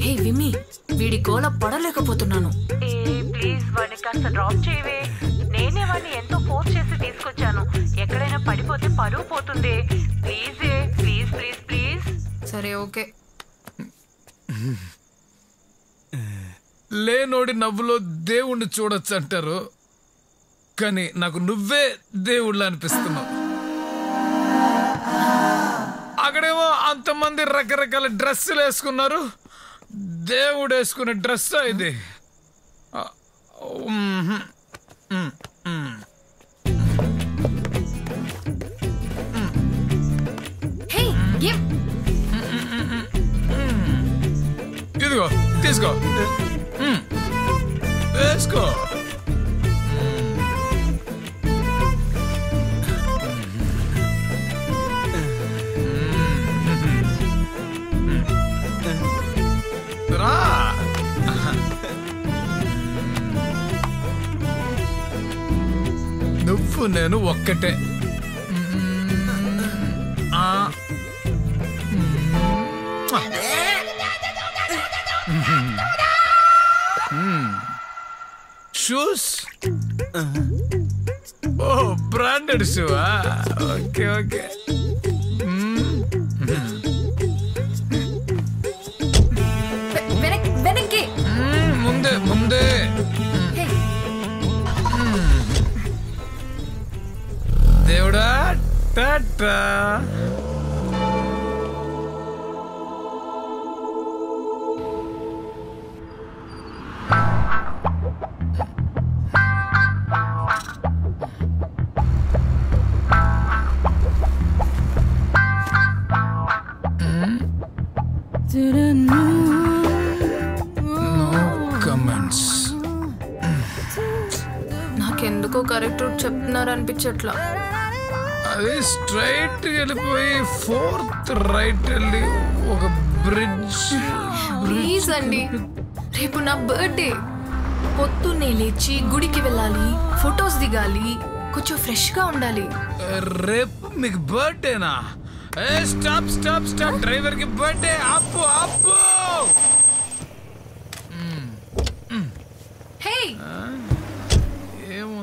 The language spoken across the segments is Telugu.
హే విమి, వీడి గోల పడలేకపోతున్నాను. ప్లీజ్ వాడిని కాస్త డ్రాప్ చేయవే. నేనే వాడిని ఎంతో ఫోర్స్ చేసి తీసుకొచ్చాను. ఎక్కడైనా పడిపోతే పరువు పోతుంది. Please please please please. సరే ఓకే. లేనోడి నవ్వులో దేవుణ్ణి చూడొచ్చు అంటారు, కానీ నాకు నువ్వే దేవుళ్ళ అనిపిస్తున్నావు. అక్కడేమో అంతమంది రకరకాల డ్రెస్సులు వేసుకున్నారు, దేవుడు వేసుకునే డ్రెస్ ఇది. ఇదిగో తీసుకో, వేసుకో. రా, నువ్వు నేను ఒక్కటే. షూస్, ఓ బ్రాండెడ్ షూవా? Okay okay. ముందే ముందే. దేవుడా టాటా. నాకెందుకో కరెక్ట్ రూట్ చెప్తున్నారు అనిపించట్లా. అది స్ట్రైట్ వెళ్ళిపోయి 4th రైట్ వెళ్ళి ఒక బ్రిడ్జ్. ప్లీజ్ అండి, రేపు నా బర్త్డే. పొద్దున్నే లేచి గుడికి వెళ్ళాలి, ఫొటోస్ దిగాలి, కొంచెం ఫ్రెష్ గా ఉండాలి. రేపు మీకు బర్త్డేనా? స్టాప్ స్టాప్ స్టాప్, డ్రైవర్ కి బర్త్డే. ఆపు ఆపు. Hey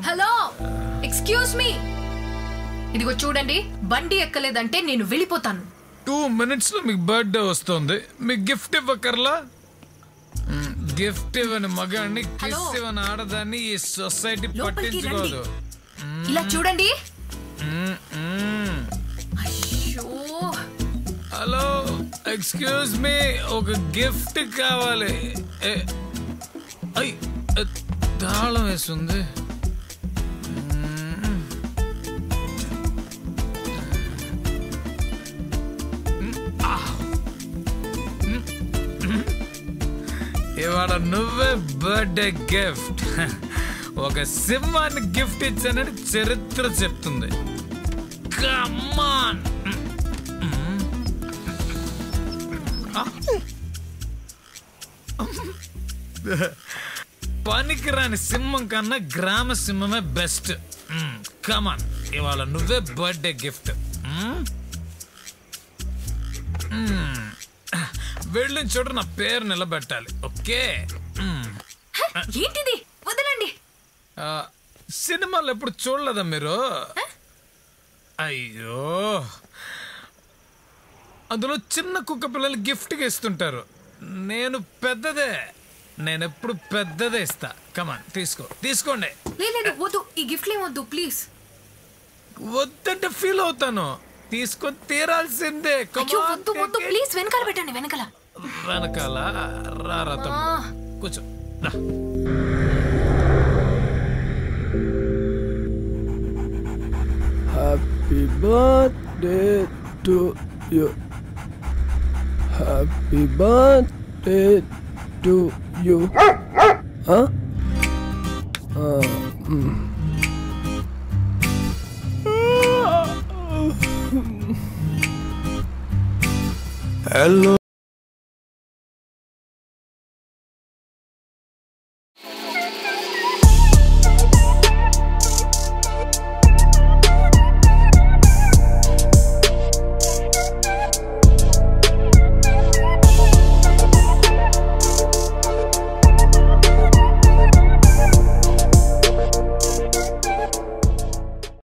hello, excuse me. ఇదిగో చూడండి, బండి ఎక్కలేదంటే నేను వెళ్ళిపోతాను. 2 minutes లో మీకు బర్త్డే వస్తుంది. మీకు గిఫ్ట్ ఇవ్వకర్లా? గిఫ్ట్ ఇవ్వని మగాన్ని, కిస్ ఇవ్వని ఆడదాన్ని ఈ సొసైటీ పట్టించుకోదు. ఇలా చూడండి. హలో, ఎక్స్క్యూజ్ మీ, ఒక గిఫ్ట్ కావాలి. తాళం వేస్తుంది. ఇవాళ నువ్వే బర్త్డే గిఫ్ట్. ఒక సింహాన్ని గిఫ్ట్ ఇచ్చానని చరిత్ర చెప్తుంది. కమాన్. పనికిరాని సింహం కన్నా గ్రామ సింహమే బెస్ట్. కమాన్, ఇవాళ నువ్వే బర్త్డే గిఫ్ట్. వెళ్ళిన చోట నా పేరు నిలబెట్టాలి. ఓకే? ఏంటిది? వదలండి. సినిమాలు ఎప్పుడు చూడలేదా మీరు? అయ్యో, అందులో చిన్న కుక్క పిల్లలు గిఫ్ట్గా ఇస్తుంటారు. నేను పెద్దదే, నేనెప్పుడు పెద్దదే ఇస్తా. కమాన్, తీసుకోండి. లేదు వద్దు, ఈ గిఫ్ట్ ఏమొద్దు ప్లీజ్. వద్దంటే ఫీల్ అవుతాను. తీసుకొని తీరాల్సిందే. వద్దు వద్దు ప్లీజ్, వెనకాల పెట్టండి. వెనకాల రారా తమ్ముడు, కూర్చో. Happy birthday to you. Happy birthday to you. Hello.